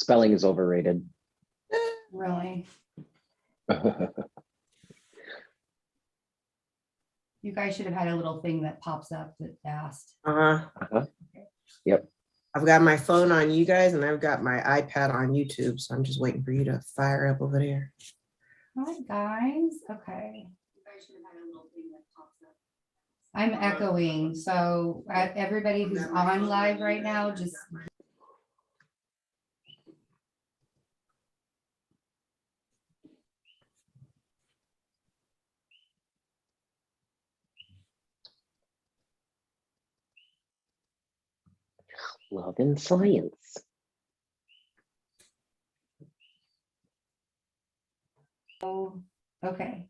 Spelling is overrated. Really? You guys should have had a little thing that pops up that asked. Yep. I've got my phone on you guys and I've got my iPad on YouTube. So I'm just waiting for you to fire up over there. Hi, guys. Okay. You guys should have had a little thing that pops up. I'm echoing. So everybody who's on live right now, just. Love and science. Okay.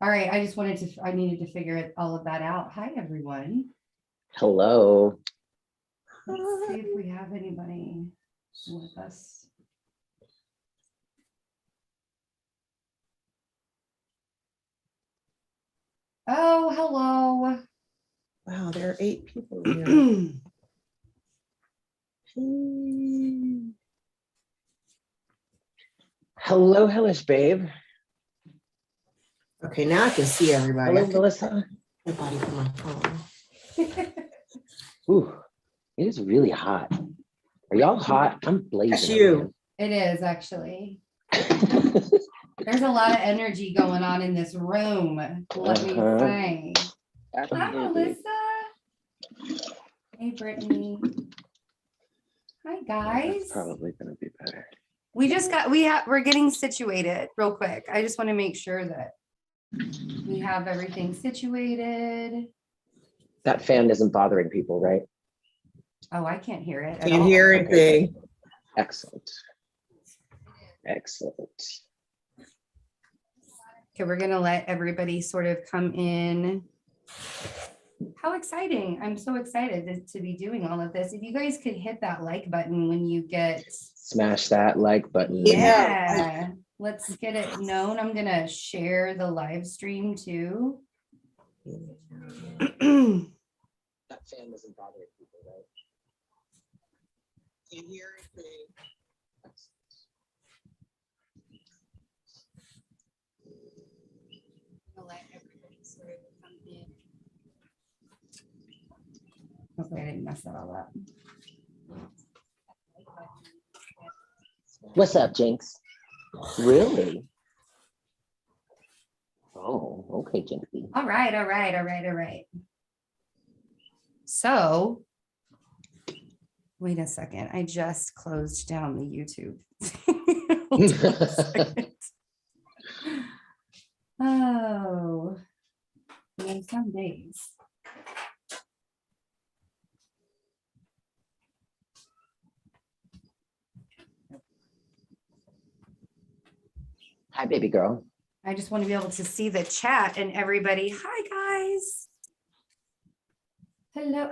All right. I just I needed to figure all of that out. Hi, everyone. Hello. Let's see if we have anybody with us. Oh, hello. Wow, there are 8 people here. Hello, hellish babe. Okay, now I can see everybody. Hello, I can Melissa. see everybody from my phone. Ooh, it is really hot. Are y'all hot? I'm blazing. That's you. It is actually. There's a lot of energy going on in this room. Let me say. Hi, Melissa. Hey, Brittany. Hi, guys. That's probably gonna be better. We're getting situated real quick. I just want to make sure that we have everything situated. That fan isn't bothering people, right? Oh, I can't hear it. Can't hear anything. Excellent. Excellent. Okay, we're gonna let everybody sort of come in. How exciting. I'm so excited to be doing all of this. If you guys could hit that like button when you get. Smash that like button. Yeah, let's get it known. I'm gonna share the live stream too. That fan isn't bothering people, right? Can't hear anything. Let everybody sort of come in. Hopefully I didn't mess that all up. What's up, Jinx? Really? Oh, okay, Jinxie. All right. So, wait a second. I just closed down the YouTube. Hold on a second. Oh, man, some days. Hi, baby girl. I just want to be able to see the chat and everybody. Hi, guys. Hello.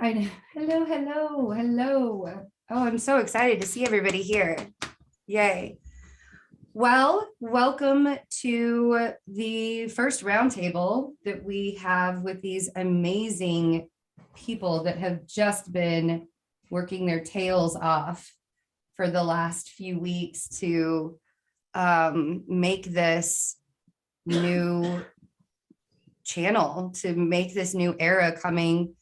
Hello. Oh, I'm so excited to see everybody here. Yay. Well, welcome to the first roundtable that we have with these amazing people that have just been working their tails off for the last few weeks to make this new channel, to make this new era coming.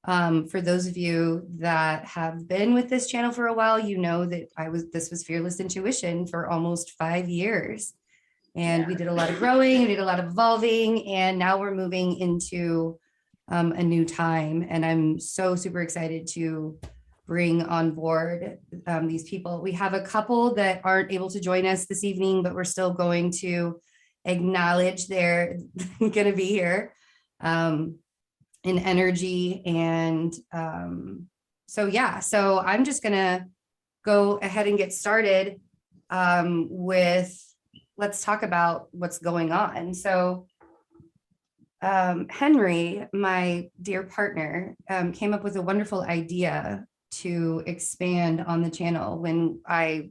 For those of you that have been with this channel for a while, you know that this was Fearless Intuition for almost 5 years. And we did a lot of growing, we did a lot of evolving, and now we're moving into a new time. And I'm so super excited to bring on board these people. We have a couple that aren't able to join us this evening, but we're still going to acknowledge they're going to be here. In energy. And so I'm just gonna go ahead and get started let's talk about what's going on. So Henry, my dear partner, came up with a wonderful idea to expand on the channel when I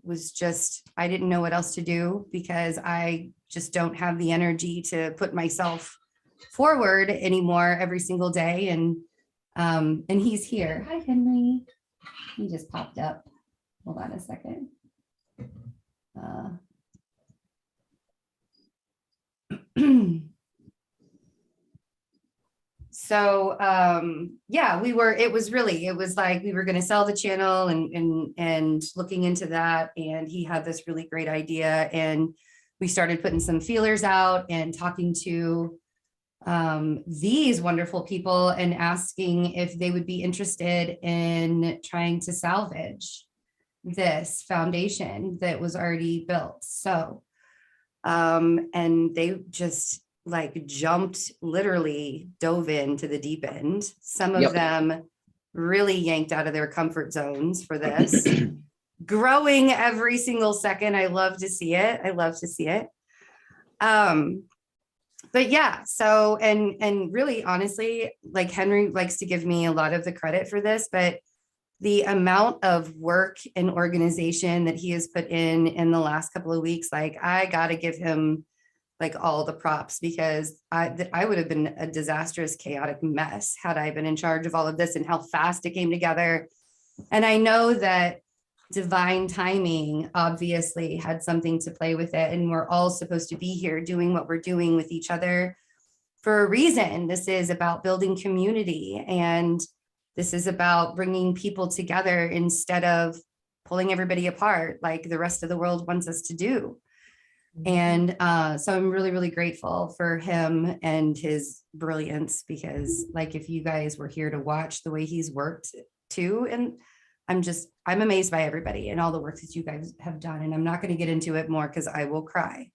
didn't know what else to do, because I just don't have the energy to put myself forward anymore every single day. And he's here. Hi, Henry. He just popped up. Hold on a second. So yeah, it was like we were going to sell the channel and looking into that. And he had this really great idea. And we started putting some feelers out and talking to these wonderful people and asking if they would be interested in trying to salvage this foundation that was already built. So, and they just like jumped, literally dove into the deep end. Some of them really yanked out of their comfort zones for this, growing every single second. I love to see it. I love to see it. But yeah, so, and really, honestly, like Henry likes to give me a lot of the credit for this, but the amount of work and organization that he has put in the last couple of weeks, like I got to give him like all the props, because I would have been a disastrous, chaotic mess had I been in charge of all of this and how fast it came together. And I know that divine timing obviously had something to play with it. And we're all supposed to be here doing what we're doing with each other for a reason. This is about building community, and this is about bringing people together instead of pulling everybody apart like the rest of the world wants us to do. And so I'm really, really grateful for him and his brilliance, because like if you guys were here to watch the way he's worked too, and I'm amazed by everybody and all the work that you guys have done. And I'm not going to get into it more because I will cry,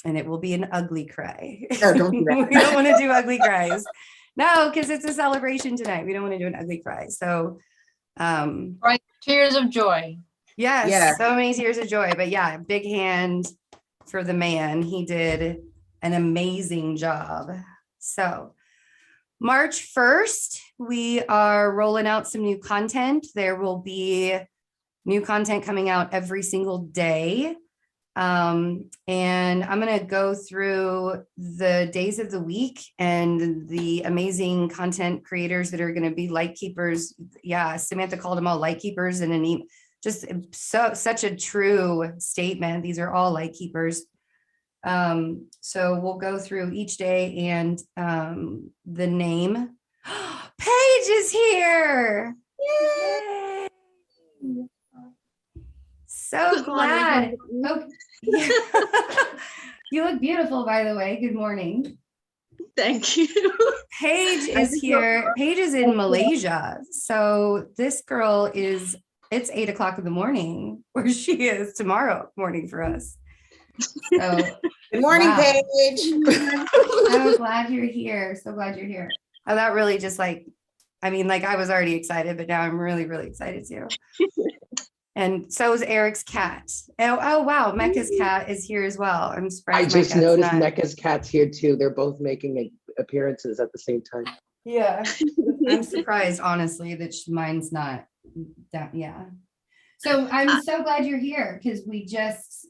and it will be an ugly cry. No, don't do that. We don't want to do ugly cries. No, because it's a celebration tonight. We don't want to do an ugly cry. So Right, tears of joy. yes, Yeah. so many tears of joy. But yeah, big hand for the man. He did an amazing job. So March 1st, we are rolling out some new content. There will be new content coming out every single day. And I'm going to go through the days of the week and the amazing content creators that are going to be light keepers. Yeah, Samantha called them all light keepers, and just such a true statement. These are all light keepers. So we'll go through each day, and the name. Paige is here. Yay. So Good glad. morning. Oh, yeah. You look beautiful, by the way. Good morning. Thank you. Paige is here. Paige is in Malaysia. So this girl it's 8 o'clock in the morning where she is tomorrow morning for us. So Good morning, wow. Paige. So glad you're here. So glad you're here. Oh, that really just like I was already excited, but now I'm really, really excited too. And so is Eric's cat. Oh wow, Mecca's cat is here as well. I'm surprised. I my just cat's noticed not. Mecca's cat's here too. They're both making appearances at the same time. Yeah, I'm surprised, honestly, that mine's not that. Yeah. So I'm so glad you're here, because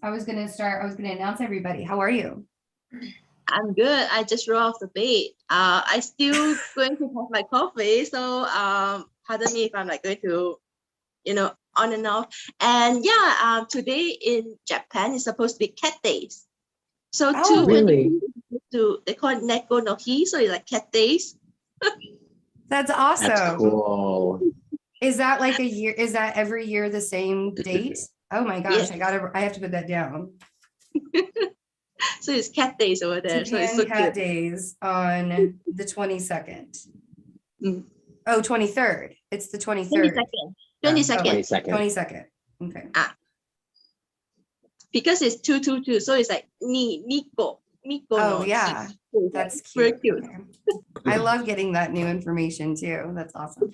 I was going to announce everybody. How are you? I'm good. I just rolled off the bed. I still going to have my coffee, so pardon me if I'm like going to, on and off. And yeah, today in Japan is supposed to be cat days. So Really? they call it Neko no Hi, so it's like cat days. That's awesome. That's cool. Is that like a year? Is that every year the same date? Oh my gosh, Yeah. I have to put that down. So it's cat days over there. So it's Japan so Cat cute. Days on the 22nd. Mm. Oh, 23rd. It's the 23rd. 22nd. 22nd. 22nd. Okay. Because it's 222, so it's like Nico. Oh, yeah. That's very cute. cute. Okay. I love getting that new information too. That's awesome.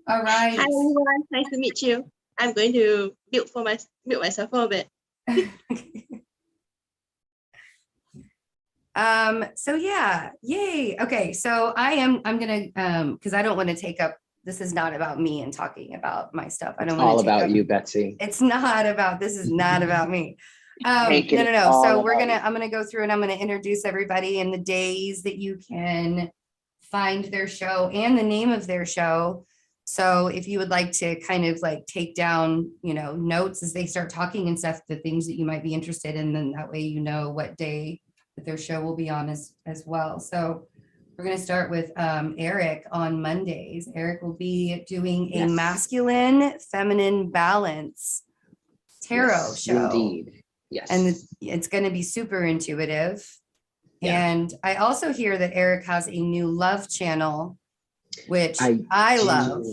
All right. Hi everyone, nice to meet you. I'm going to mute myself for a bit. So yeah, yay. Okay, so I'm gonna because I don't want to take up, this is not about me and talking about my stuff. I don't want to All take about up, you, Betsy. This is not about me. Making it No. all So about you. I'm gonna go through and I'm gonna introduce everybody and the days that you can find their show and the name of their show. So if you would like to kind of like take down, notes as they start talking and stuff, the things that you might be interested in, then that way you know what day that their show will be on as well. So We're going to start with Eric on Mondays. Eric will be doing a Yes. masculine feminine balance tarot Yes, show. Indeed. Yes. And it's going to be super intuitive. Yeah. And I also hear that Eric has a new love channel, which I love.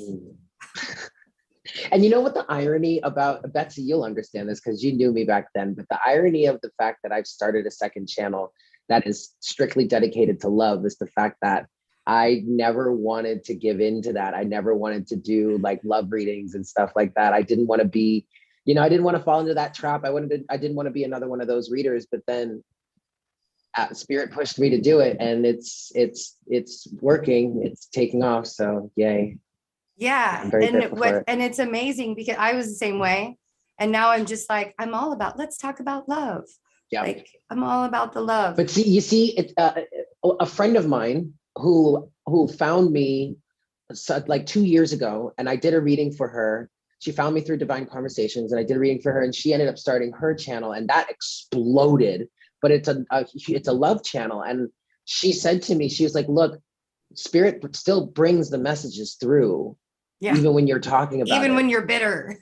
And you know what the irony about, Betsy, you'll understand this because you knew me back then, but the irony of the fact that I've started a second channel that is strictly dedicated to love is the fact that I never wanted to give in to that. I never wanted to do like love readings and stuff like that. I didn't want to be, I didn't want to fall into that trap. I didn't want to be another one of those readers, but then Spirit pushed me to do it, and it's working. It's taking off. So yay. Yeah. I'm very grateful for it. And it's amazing because I was the same way. And now I'm just like, I'm all about, let's talk about love. Yeah. Like I'm all about the love. But see, it's a friend of mine who found me like 2 years ago, and I did a reading for her. She found me through Divine Conversations, and I did a reading for her, and she ended up starting her channel, and that exploded. But it's a love channel, and she said to me, she was like, "Look, Spirit still brings the messages through, even when you're talking about even it. when you're bitter."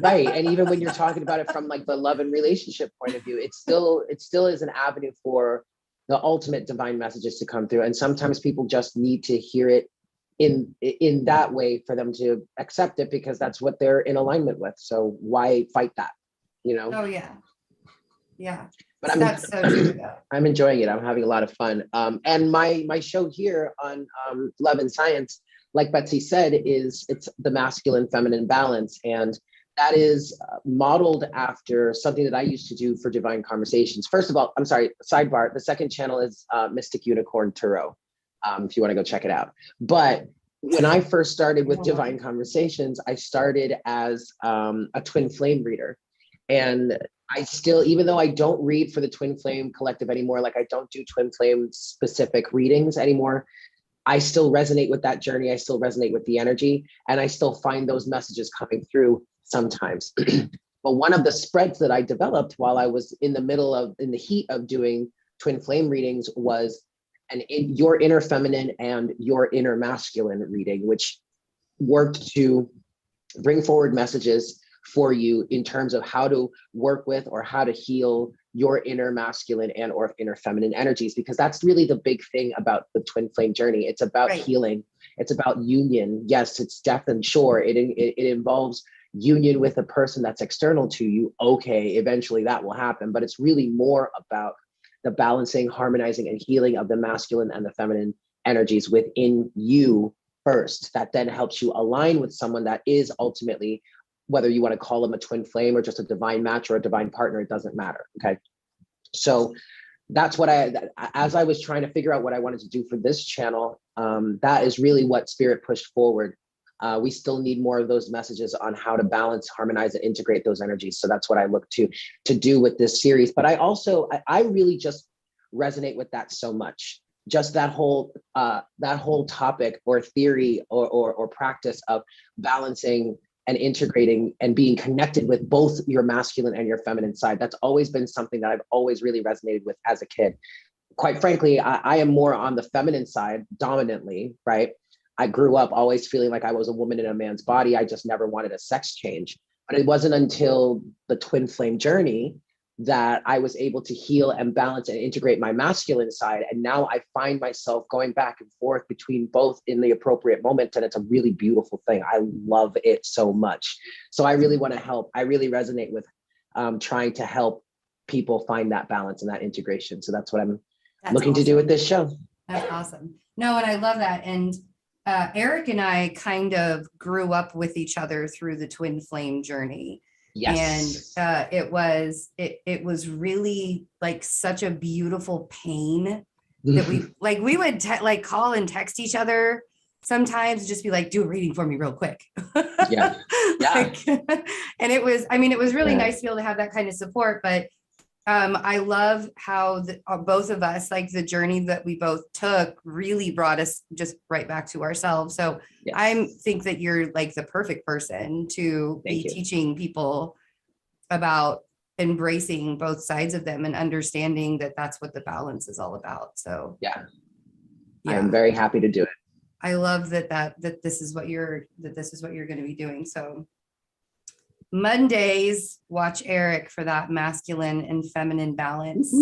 Right, and even when you're talking about it from like the love and relationship point of view, it still is an avenue for the ultimate divine messages to come through. And sometimes people just need to hear it in that way for them to accept it, because that's what they're in alignment with. So why fight that, Oh yeah. But That's so true though. I'm enjoying it. I'm having a lot of fun. And my show here on Love and Science, like Betsy said, it's the masculine feminine balance, and that is modeled after something that I used to do for Divine Conversations. First of all, I'm sorry, sidebar, the second channel is Mystic Unicorn Tarot, if you want to go check it out. But when I first started with Divine Conversations, I started as a twin flame reader. And I still, even though I don't read for the Twin Flame Collective anymore, like I don't do Twin Flame specific readings anymore, I still resonate with that journey. I still resonate with the energy, and I still find those messages coming through sometimes. But one of the spreads that I developed while I was in the heat of doing Twin Flame readings was your inner feminine and your inner masculine reading, which worked to bring forward messages for you in terms of how to work with or how to heal your inner masculine and or inner feminine energies, because that's really the big thing about the twin flame journey. It's about healing. It's about union. Yes, it's death and sure. It involves union with a person that's external to you. Okay, eventually that will happen, but it's really more about the balancing, harmonizing, and healing of the masculine and the feminine energies within you first. That then helps you align with someone that is ultimately, whether you want to call them a twin flame or just a divine match or a divine partner, it doesn't matter. Okay. So that's what as I was trying to figure out what I wanted to do for this channel, that is really what Spirit pushed forward. We still need more of those messages on how to balance, harmonize, and integrate those energies. So that's what I look to do with this series. But I really just resonate with that so much. Just that whole topic or theory or practice of balancing and integrating and being connected with both your masculine and your feminine side. That's always been something that I've always really resonated with as a kid. Quite frankly, I am more on the feminine side dominantly, right? I grew up always feeling like I was a woman in a man's body. I just never wanted a sex change. But it wasn't until the twin flame journey that I was able to heal and balance and integrate my masculine side. And now I find myself going back and forth between both in the appropriate moment. And it's a really beautiful thing. I love it so much. So I really want to help. I really resonate with trying to help people find that balance and that integration. So that's what I'm looking to do with this show. That's awesome. No, and I love that. And Eric and I kind of grew up with each other through the twin flame journey. Yes. And it was really like such a beautiful pain that we would call and text each other sometimes, just be like, do a reading for me real quick. Yeah. And it was really nice to be able to have that kind of support. But I love how both of us, like the journey that we both took really brought us just right back to ourselves. So yes. I think that you're like the perfect person to be teaching people about embracing both sides of them and understanding that that's what the balance is all about. So yeah. I'm very happy to do it. I love that this is what you're going to be doing. So Mondays, watch Eric for that masculine and feminine balance.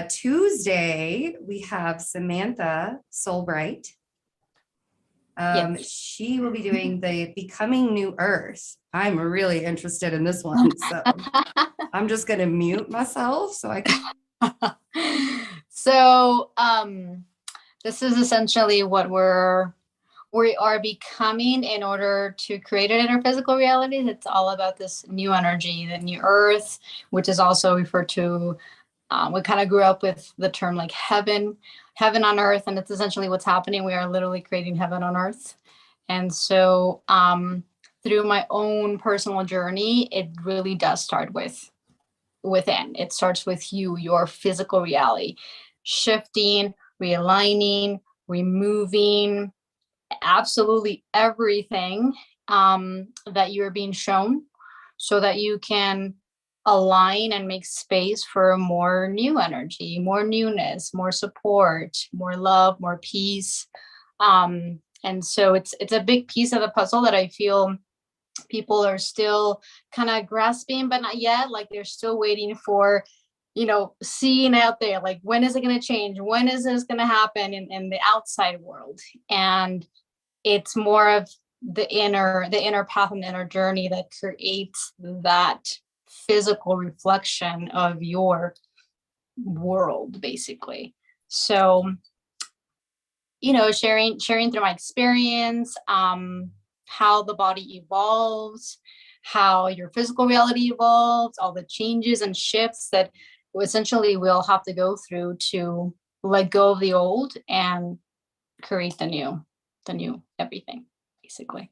Tuesday, we have Samantha Soulbright. Yes. She will be doing the Becoming New Earth. I'm really interested in this one. So I'm just going to mute myself so I can. So this is essentially what we are becoming in order to create it in our physical reality. It's all about this new energy, the new earth, which is also referred to, we kind of grew up with the term like heaven on earth, and it's essentially what's happening. We are literally creating heaven on earth. And so through my own personal journey, it really does start within. It starts with your physical reality, shifting, realigning, removing absolutely everything that you're being shown so that you can align and make space for more new energy, more newness, more support, more love, more peace. And so it's a big piece of the puzzle that I feel people are still kind of grasping, but not yet. Like they're still waiting for, seeing out there, like, when is it going to change? When is this going to happen in the outside world? And it's more of the inner path and the inner journey that creates that physical reflection of your world, basically. So, sharing through my experience, how the body evolves, how your physical reality evolves, all the changes and shifts that essentially we'll have to go through to let go of the old and create the new everything, basically.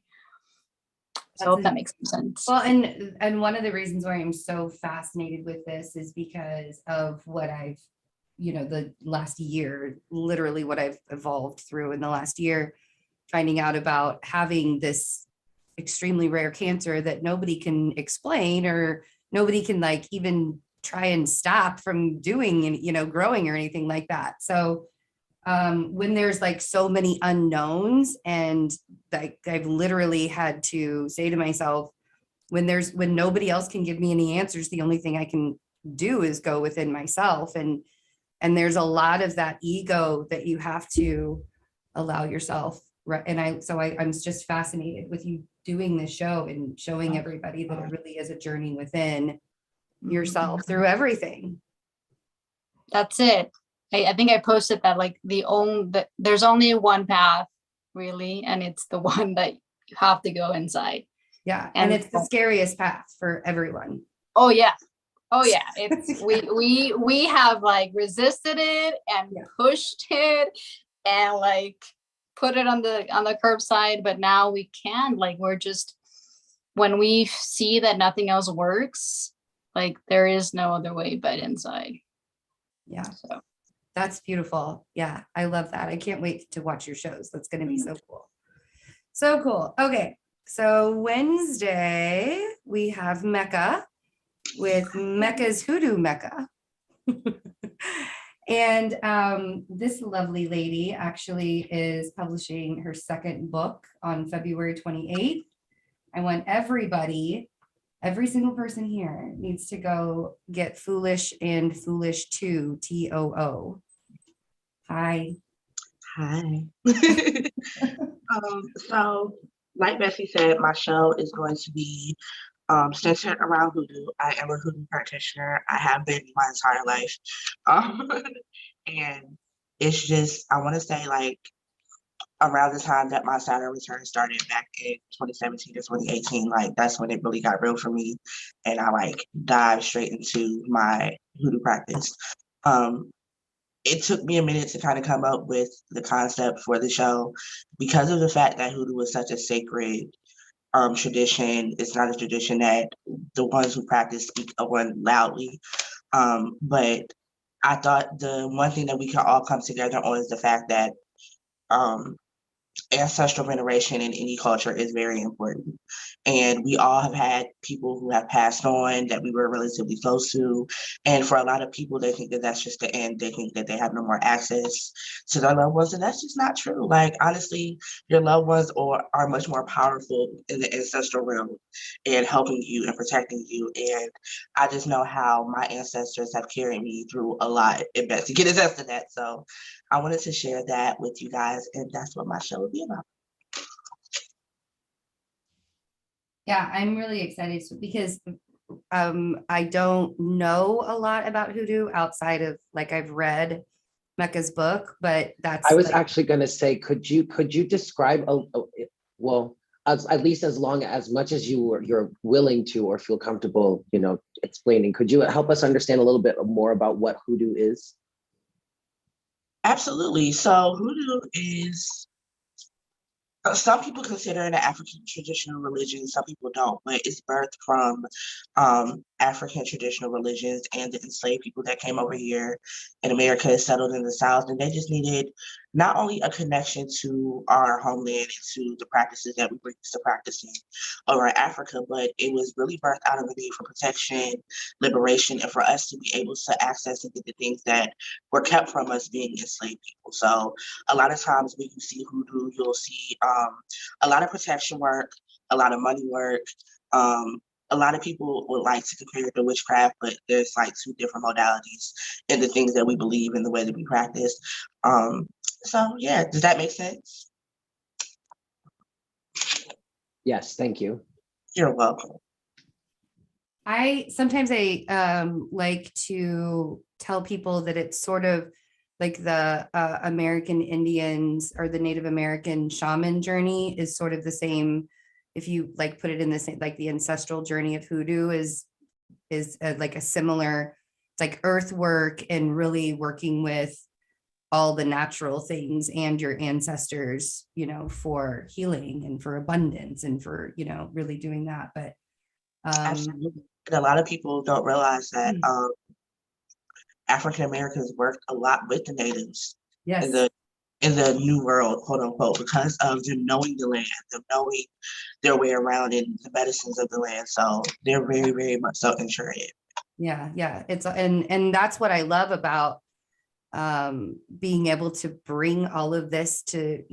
So I hope that makes some sense. Well, and one of the reasons why I'm so fascinated with this is because of what I've, the last year, literally what I've evolved through in the last year, finding out about having this extremely rare cancer that nobody can explain, or nobody can like even try and stop from doing and, growing or anything like that. So when there's like so many unknowns, and like I've literally had to say to myself, when nobody else can give me any answers, the only thing I can do is go within myself. And there's a lot of that ego that you have to allow yourself. And I'm just fascinated with you doing this show and showing everybody that it really is a journey within yourself through everything. That's it. I think I posted that like there's only one path really, and it's the one that you have to go inside. Yeah, and it's the scariest path for everyone. Oh yeah. It's we have like resisted it and pushed it and like put it on the curbside, but now we can, like, we're just, when we see that nothing else works, like there is no other way but inside. Yeah. So that's beautiful. Yeah, I love that. I can't wait to watch your shows. That's going to be so cool. So cool. Okay. So Wednesday, we have Mecca with Mecca's Hoodoo Mecca. And this lovely lady actually is publishing her second book on February 28th. I want everybody, every single person here needs to go get Foolish and Foolish 2, TOO. Hi. So like Bessie said, my show is going to be centered around hoodoo. I am a hoodoo practitioner. I have been my entire life. And it's just, I want to say, like, around the time that my Saturn return started back in 2017 to 2018, like that's when it really got real for me. And I like dived straight into my hoodoo practice. It took me a minute to kind of come up with the concept for the show because of the fact that hoodoo is such a sacred tradition. It's not a tradition that the ones who practice speak of one loudly. But I thought the one thing that we can all come together on is the fact that ancestral veneration in any culture is very important. And we all have had people who have passed on that we were relatively close to. And for a lot of people, they think that that's just the end. They think that they have no more access to their loved ones. And that's just not true. Like, honestly, your loved ones are much more powerful in the ancestral realm and helping you and protecting you. And I just know how my ancestors have carried me through a lot, and Betsy can attest to that. So I wanted to share that with you guys, and that's what my show will be about. Yeah, I'm really excited because I don't know a lot about hoodoo outside of, like, I've read Mecca's book, but that's I was like, actually going to say, could you describe well, at least as much as you're willing to or feel comfortable, explaining, could you help us understand a little bit more about what hoodoo is? Absolutely. So hoodoo is, some people consider it an African traditional religion, some people don't, but it's birthed from African traditional religions and the enslaved people that came over here in America, settled in the South, and they just needed not only a connection to our homeland and to the practices that we were used to practicing over in Africa, but it was really birthed out of a need for protection, liberation, and for us to be able to access and get the things that were kept from us being enslaved people. So a lot of times when you see hoodoo, you'll see a lot of protection work, a lot of money work. A lot of people would like to compare it to witchcraft, but there's like two different modalities in the things that we believe in, the way that we practice. So yeah, does that make sense? Yes, thank you. You're welcome. I sometimes like to tell people that it's sort of like the American Indians or the Native American shaman journey is sort of the same. If you like put it in the same, like the ancestral journey of hoodoo is like a similar, it's like earth work and really working with all the natural things and your ancestors, for healing and for abundance and for, really doing that. But Absolutely. And a lot of people don't realize that African Americans worked a lot with the natives yes. in the new world, quote unquote, because of them knowing the land, them knowing their way around and the medicines of the land. So they're very, very much so intrigued. Yeah. It's and that's what I love about being able to bring all of this to,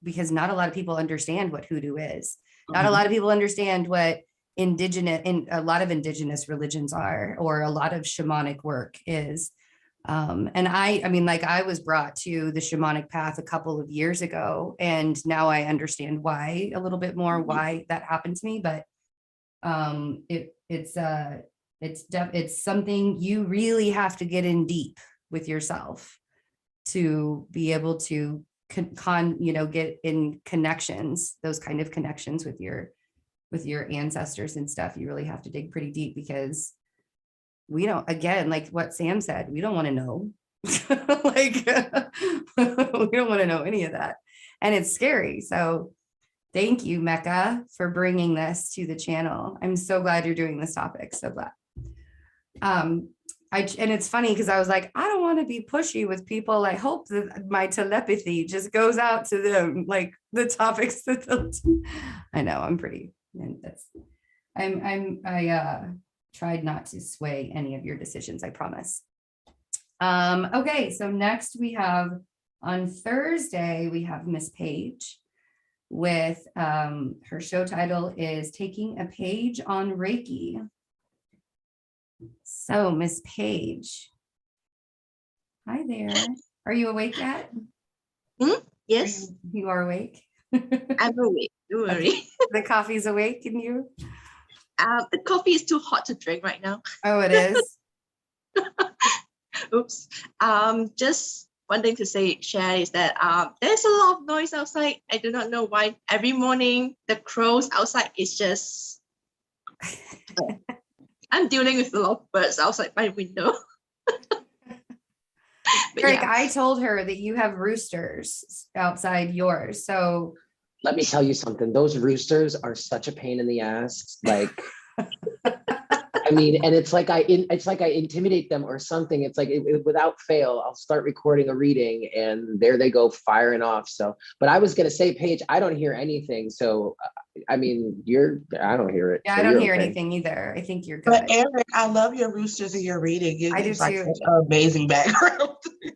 because not a lot of people understand what hoodoo is. Not a lot of people understand what a lot of indigenous religions are, or a lot of shamanic work is. And I mean, like, I was brought to the shamanic path a couple of years ago, and now I understand why a little bit more, why that happened to me. But it's something you really have to get in deep with yourself to be able to get in connections, those kind of connections with your ancestors and stuff. You really have to dig pretty deep, because we don't, again, like what Sam said, we don't want to know. Like, we don't want to know any of that. And it's scary. So thank you, Mecca, for bringing this to the channel. I'm so glad you're doing this topic. So glad. And it's funny because I was like, I don't want to be pushy with people. I hope that my telepathy just goes out to them, like the topics that I know I'm pretty, and I tried not to sway any of your decisions, I promise. Okay, so next we have, on Thursday, we have Miss Page with her show title is Taking a Page on Reiki. So Miss Page, hi there. Are you awake yet? Yes, You are awake? I'm awake. Don't worry. Okay. The coffee's awake in you? The coffee is too hot to drink right now. Oh, it is? Oops. Just one thing to share is that there's a lot of noise outside. I do not know why. Every morning the crows outside is just I'm dealing with a lot of birds outside my window. Eric, yeah. I told her that you have roosters outside yours. So let me tell you something. Those roosters are such a pain in the ass. Like, I mean, and it's like I intimidate them or something. It's like without fail, I'll start recording a reading and there they go firing off. So, but I was going to say, Paige, I don't hear anything. So I mean, I don't hear it. Yeah, so I don't you're hear okay. anything either. I think you're good. But Eric, I love your roosters and your reading. I do It's like too. such an amazing background.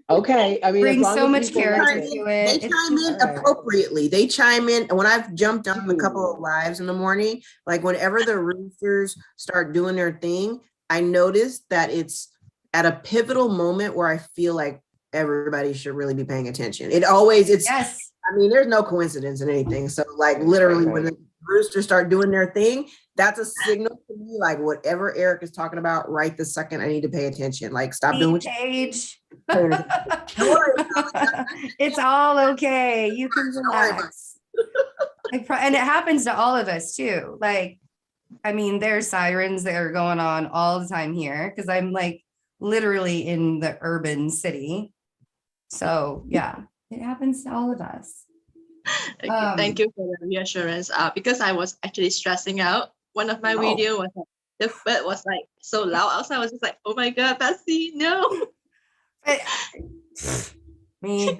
Okay, I mean, as Brings long so as much people like character it. to They it. It's chime in all right. appropriately. They chime in. And when I've jumped on a couple of Ooh. lives in the morning, like whenever the roosters start doing their thing, I notice that it's at a pivotal moment where I feel like everybody should really be paying attention. It's, Yes. I mean, there's no coincidence in anything. So like literally when the roosters start doing their thing, that's a signal to me, like whatever Eric is talking about right this second, I need to pay attention. Like stop doing what Paige. you're doing. Don't worry about it. It's all okay. You can Don't worry about relax. And it happens to all of us too. Like, I mean, there's sirens that are going on all the time here because I'm like literally in the urban city. So yeah, it happens to all of us. Thank you for the reassurance. Because I was actually stressing out. One of my video was like, the bird was like so loud outside. I was just like, oh my God, Betsy, no. I mean,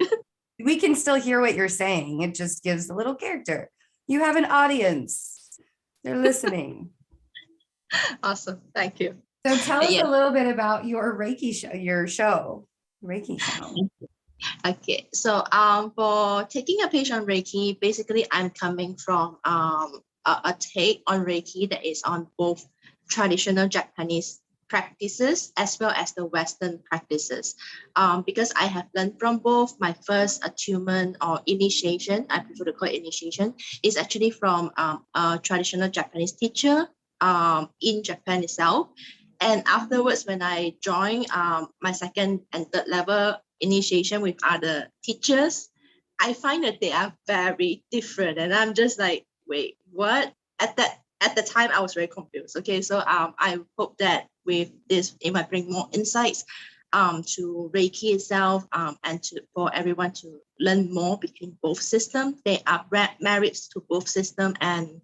we can still hear what you're saying. It just gives a little character. You have an audience. They're listening. Awesome. Thank you. So tell us Yeah. a little bit about your Reiki show, Reiki show. Okay, so for taking a page on Reiki, basically I'm coming from a take on Reiki that is on both traditional Japanese practices as well as the Western practices. Because I have learned from both. My first attunement or initiation, I prefer to call it initiation, is actually from a traditional Japanese teacher in Japan itself. And afterwards, when I joined my second and third level initiation with other teachers, I find that they are very different. And I'm just like, wait, what? At the time, I was very confused. Okay, so I hope that with this, it might bring more insights to Reiki itself and for everyone to learn more between both systems. They are merits to both systems. And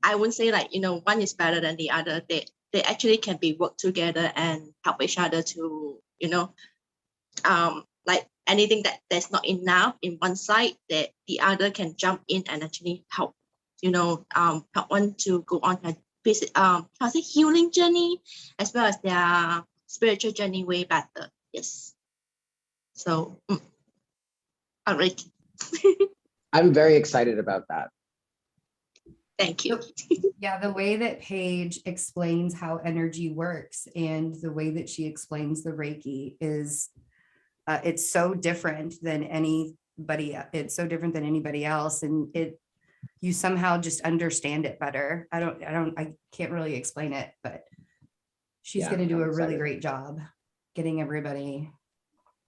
I wouldn't say like, one is better than the other. They actually can be work together and help each other to, like anything that's not enough in one side, that the other can jump in and actually help, help one to go on a basic, healing journey as well as their spiritual journey way better. Yes. So, all right. I'm very excited about that. Thank you. Yeah, the way that Paige explains how energy works and the way that she explains the Reiki is it's so different than anybody. It's so different than anybody else, and you somehow just understand it better. I can't really explain it, but she's going to do a really great job getting everybody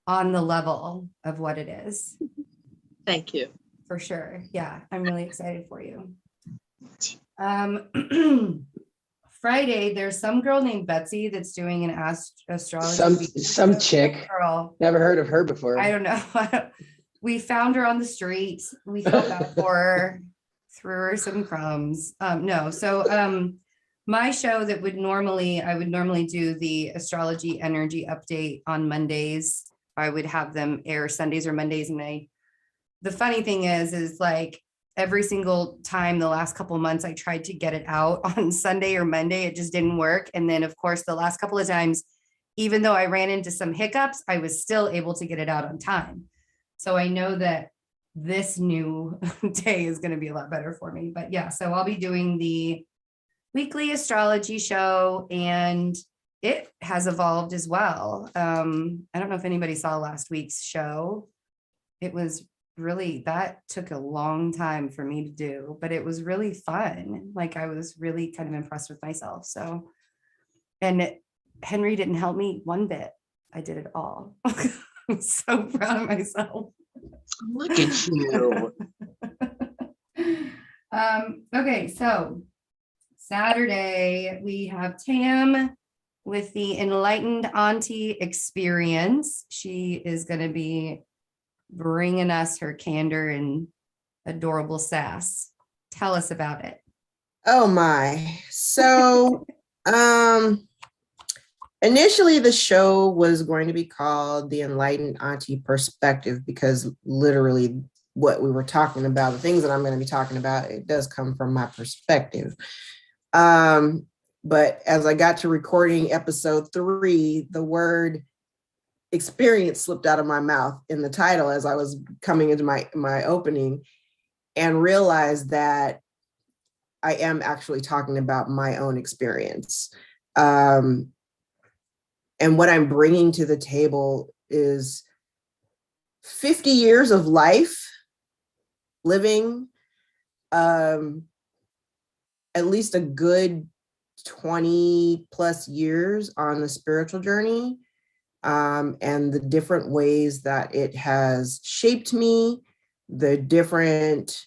on the level of what it is. Thank you. For sure. Yeah, I'm really excited for you. Friday, there's some girl named Betsy that's doing an astrology. Some chick. Girl. Never heard of her before. I don't know. We found her on the street. We felt bad for her, threw her some crumbs. No, so my show that I would normally do the astrology energy update on Mondays. I would have them air Sundays or Mondays, and the funny thing is like every single time the last couple of months I tried to get it out on Sunday or Monday, it just didn't work. And then of course, the last couple of times, even though I ran into some hiccups, I was still able to get it out on time. So I know that this new day is going to be a lot better for me. But yeah, so I'll be doing the weekly astrology show, and it has evolved as well. I don't know if anybody saw last week's show. It was really, that took a long time for me to do, but it was really fun. Like I was really kind of impressed with myself. So, and Henry didn't help me one bit. I did it all. I'm so proud of myself. Look at you. Okay, so Saturday we have Tam with the Enlightened Auntie Experience. She is going to be bringing us her candor and adorable sass. Tell us about it. Oh my. So initially the show was going to be called The Enlightened Auntie Perspective, because literally what we were talking about, the things that I'm going to be talking about, it does come from my perspective. But as I got to recording episode 3, the word experience slipped out of my mouth in the title as I was coming into my opening, and realized that I am actually talking about my own experience. And what I'm bringing to the table is 50 years of life living, at least a good 20 plus years on the spiritual journey, and the different ways that it has shaped me, the different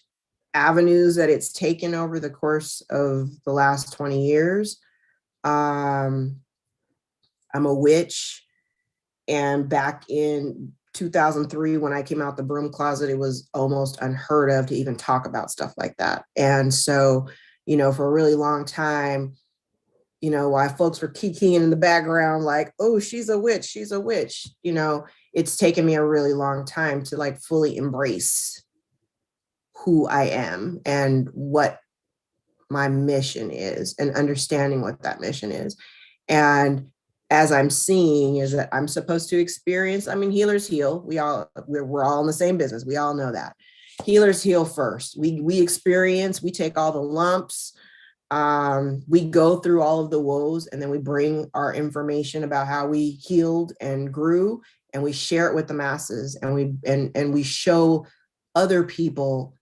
avenues that it's taken over the course of the last 20 years. I'm a witch, and back in 2003, when I came out the broom closet, it was almost unheard of to even talk about stuff like that. And so, for a really long time, while folks were kikiing in the background, like, oh, she's a witch, it's taken me a really long time to like fully embrace who I am and what my mission is, and understanding what that mission is. And as I'm seeing is that I'm supposed to experience, healers heal. We're all in the same business. We all know that. Healers heal first. We experience, we take all the lumps, we go through all of the woes, and then we bring our information about how we healed and grew, and we share it with the masses, and we show other people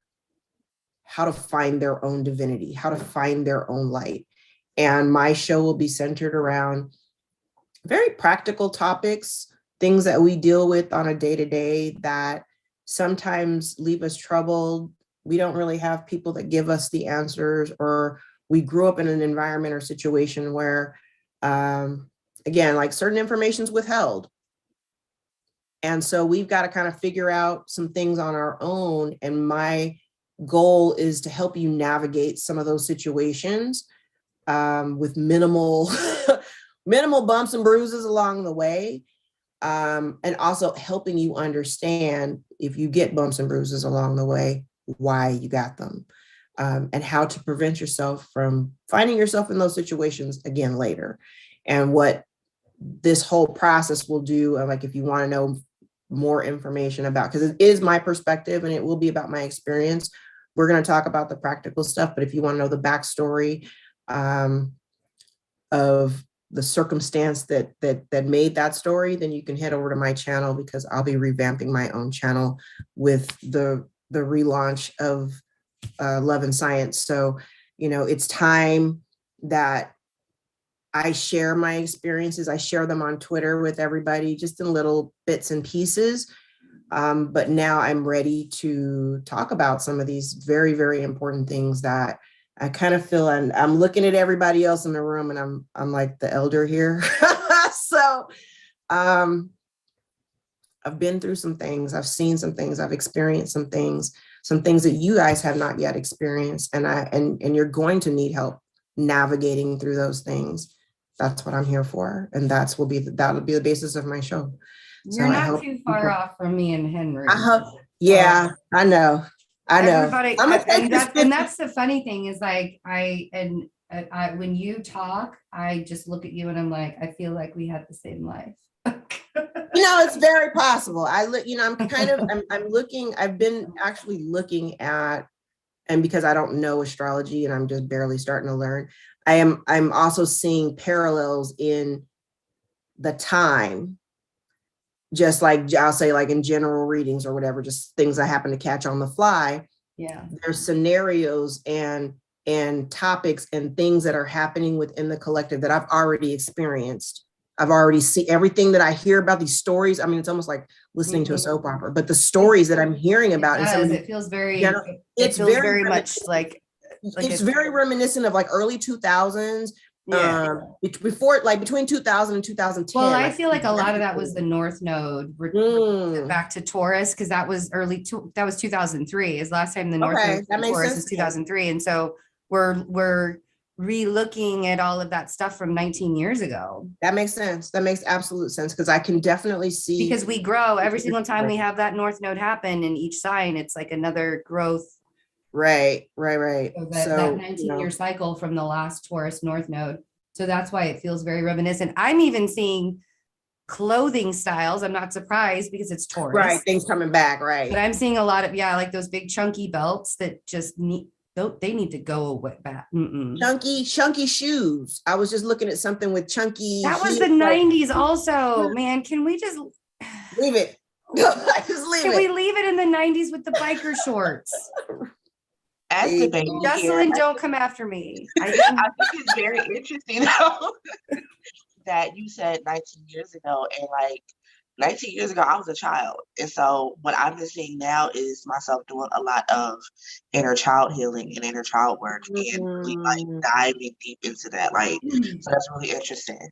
how to find their own divinity, how to find their own light. And my show will be centered around very practical topics, things that we deal with on a day-to-day that sometimes leave us troubled. We don't really have people that give us the answers, or we grew up in an environment or situation where, again, like certain information is withheld. And so we've got to kind of figure out some things on our own. And my goal is to help you navigate some of those situations with minimal bumps and bruises along the way. And also helping you understand, if you get bumps and bruises along the way, why you got them, and how to prevent yourself from finding yourself in those situations again later. And what this whole process will do, like if you want to know more information about, because it is my perspective and it will be about my experience, we're going to talk about the practical stuff. But if you want to know the backstory of the circumstance that made that story, then you can head over to my channel, because I'll be revamping my own channel with the relaunch of Love and Science. So, it's time that I share my experiences. I share them on Twitter with everybody, just in little bits and pieces. But now I'm ready to talk about some of these very, very important things that I kind of feel, and I'm looking at everybody else in the room, and I'm like the elder here. So I've been through some things, I've seen some things, I've experienced some things that you guys have not yet experienced. And you're going to need help navigating through those things. That's what I'm here for. And that'll be the basis of my show. You're So not too far off from me and Henry. Yeah, I know. Everybody, and that's the funny thing is, like, when you talk, I just look at you and I'm like, I feel like we had the same life. It's very possible. I'm looking, I've been actually looking at, and because I don't know astrology and I'm just barely starting to learn, I'm also seeing parallels in the time, just like I'll say, like in general readings or whatever, just things I happen to catch on the fly. Yeah. There's scenarios and topics and things that are happening within the collective that I've already experienced. I've already seen everything that I hear about these stories. It's almost like listening to a soap opera, but the stories that I'm hearing about, it feels very, it's very much like it's very reminiscent of like early 2000s. Yeah. Between 2000 and 2010. Well, I feel like a lot of that was the North Node back to Taurus, because that was that was 2003 is last time the North Node Taurus is 2003. And so we're re-looking at all of that stuff from 19 years ago. That makes sense. That makes absolute sense, because I can definitely see. Because we grow every single time we have that North Node happen in each sign, it's like another growth. Right. So that 19-year cycle from the last Taurus North Node. So that's why it feels very reminiscent. I'm even seeing clothing styles. I'm not surprised because it's Taurus. Right. Things coming back. Right. But I'm seeing a lot of, like those big chunky belts that just they need to go away back. Chunky shoes. I was just looking at something with chunky. That was the 90s also, man. Can we just leave it? Can we leave it in the 90s with the biker shorts? As the baby Jocelyn, don't come after me. I think it's very interesting though that you said 19 years ago, and like 19 years ago I was a child, and so what I've been seeing now is myself doing a lot of inner child healing and inner child work, and really like diving deep into that. Like, so that's really interesting.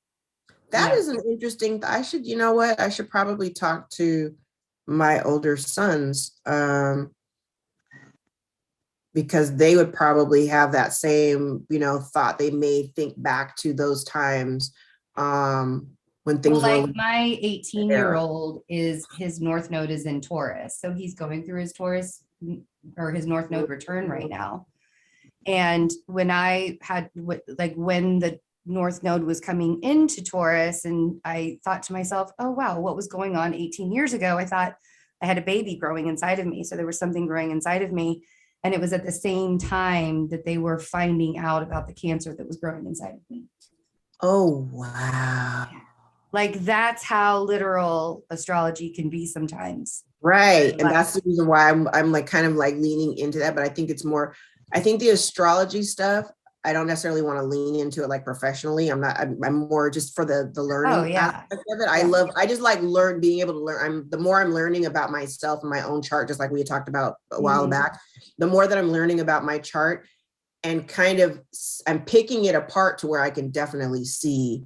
That is an interesting. I should probably talk to my older sons. Because they would probably have that same, thought. They may think back to those times when things were like my 18-year-old his North Node is in Taurus. So he's going through his Taurus or his North Node return right now. And when I had when the North Node was coming into Taurus, and I thought to myself, oh, wow, what was going on 18 years ago? I thought I had a baby growing inside of me. So there was something growing inside of me. And it was at the same time that they were finding out about the cancer that was growing inside of me. Oh, wow. Like that's how literal astrology can be sometimes. Right. And that's the reason why I'm like kind of like leaning into that. But I think it's more, I think the astrology stuff, I don't necessarily want to lean into it like professionally. I'm more just for the learning aspect of it. I just like being able to learn. The more I'm learning about myself and my own chart, just like we had talked about a while back, the more that I'm learning about my chart, and kind of I'm picking it apart to where I can definitely see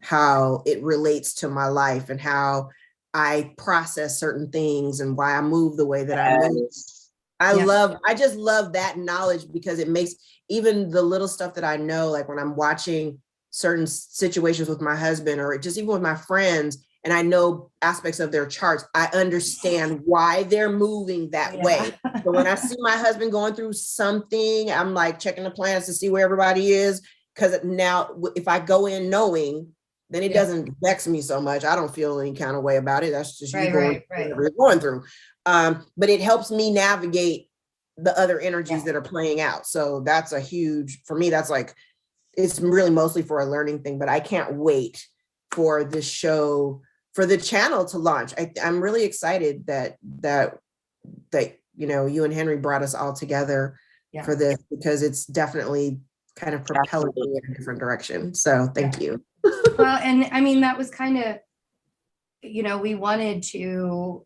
how it relates to my life and how I process certain things and why I move the way that I move. I just love that knowledge, because it makes even the little stuff that I know, like when I'm watching certain situations with my husband or just even with my friends, and I know aspects of their charts, I understand why they're moving that way. So when I see my husband going through something, I'm like checking the planets to see where everybody is. Because now if I go in knowing, then it doesn't vex me so much. I don't feel any kind of way about it. That's just you going whatever you're going through. But it helps me navigate the other energies that are playing out. So that's a huge, for me, that's like, it's really mostly for a learning thing, but I can't wait for this show, for the channel to launch. I'm really excited that you and Henry brought us all together for this, because it's definitely kind of propelling me in a different direction. So thank you. Well, and I mean, that was kind of, we wanted to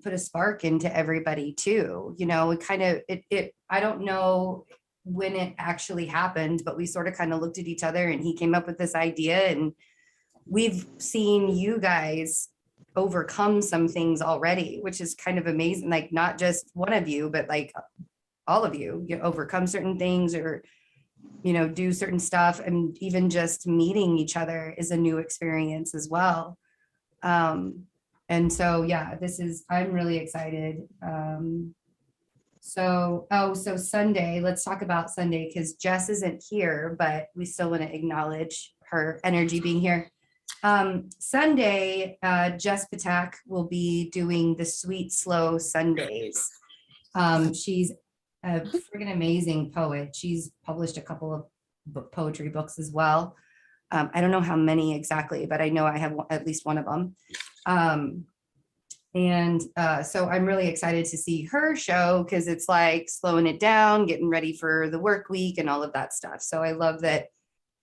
put a spark into everybody too. It kind of, I don't know when it actually happened, but we sort of kind of looked at each other, and he came up with this idea, and we've seen you guys overcome some things already, which is kind of amazing. Like not just one of you, but like all of you overcome certain things, or do certain stuff, and even just meeting each other is a new experience as well. And so, I'm really excited. So Sunday, let's talk about Sunday, because Jess isn't here, but we still want to acknowledge her energy being here. Sunday, Jess Patak will be doing the Sweet Slow Sundays. She's a friggin' amazing poet. She's published a couple of poetry books as well. I don't know how many exactly, but I know I have at least one of them. So I'm really excited to see her show, because it's like slowing it down, getting ready for the work week and all of that stuff. So I love that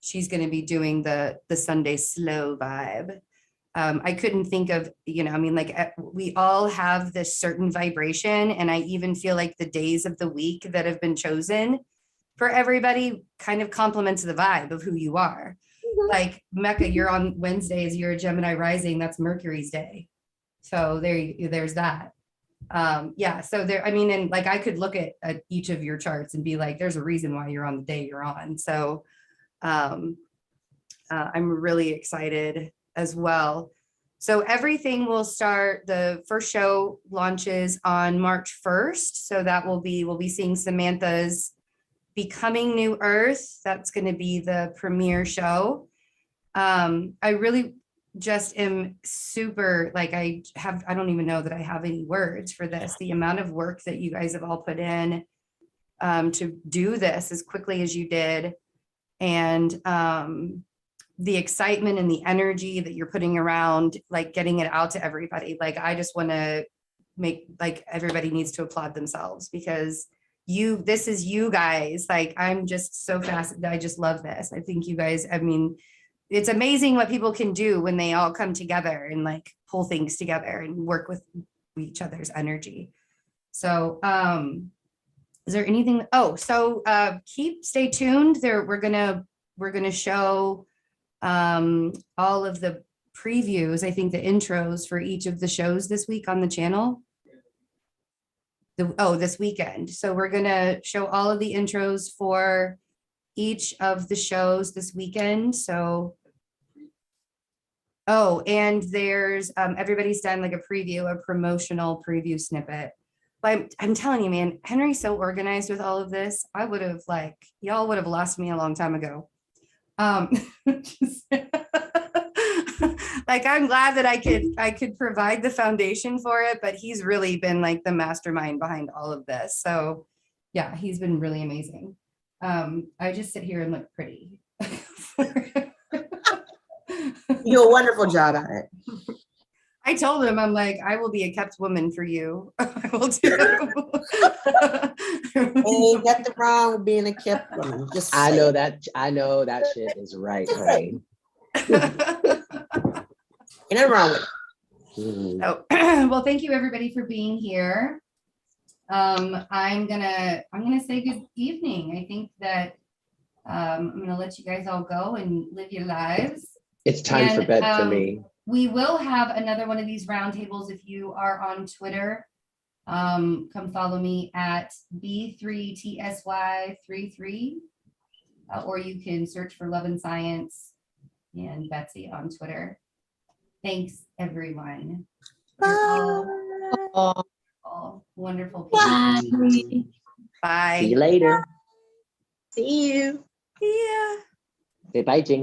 she's going to be doing the Sunday slow vibe. I couldn't think of, we all have this certain vibration, and I even feel like the days of the week that have been chosen for everybody kind of complements the vibe of who you are. Like Mecca, you're on Wednesdays, you're a Gemini rising, that's Mercury's day. So there's that. So there, and like I could look at each of your charts and be like, there's a reason why you're on the day you're on. So I'm really excited as well. So everything will start, the first show launches on March 1st. So that we'll be seeing Samantha's Becoming New Earth. That's going to be the premiere show. I really just am super, like, I don't even know that I have any words for this. The amount of work that you guys have all put in to do this as quickly as you did. And the excitement and the energy that you're putting around, like getting it out to everybody. Like, I just want to make, like, everybody needs to applaud themselves because this is you guys. Like, I'm just so fascinated. I just love this. I think you guys, I mean, it's amazing what people can do when they all come together and like pull things together and work with each other's energy. So, is there anything? Oh, so stay tuned. We're gonna show all of the previews. I think the intros for each of the shows this week on the channel. This weekend. So we're gonna show all of the intros for each of the shows this weekend. So, and there's everybody's done like a promotional preview snippet. But I'm telling you, man, Henry's so organized with all of this. I would have y'all would have lost me a long time ago. Like, I'm glad that I could provide the foundation for it, but he's really been like the mastermind behind all of this. So yeah, he's been really amazing. I just sit here and look pretty. You do a wonderful job at it. I told him, I'm like, I will be a kept woman for you. I will do. Ain't nothing wrong with being a kept woman. I know that shit is right, honey. Ain't nothing wrong with it. So, well, thank you everybody for being here. I'm gonna say good evening. I think that I'm gonna let you guys all go and live your lives. It's time for bed for me. We will have another one of these roundtables if you are on Twitter. Come follow me at B3TSY33, or you can search for Love and Science and Betsy on Twitter. Thanks, everyone. You're all wonderful people. Bye. Bye. See you later. See you. Yeah. Say bye, Jinx.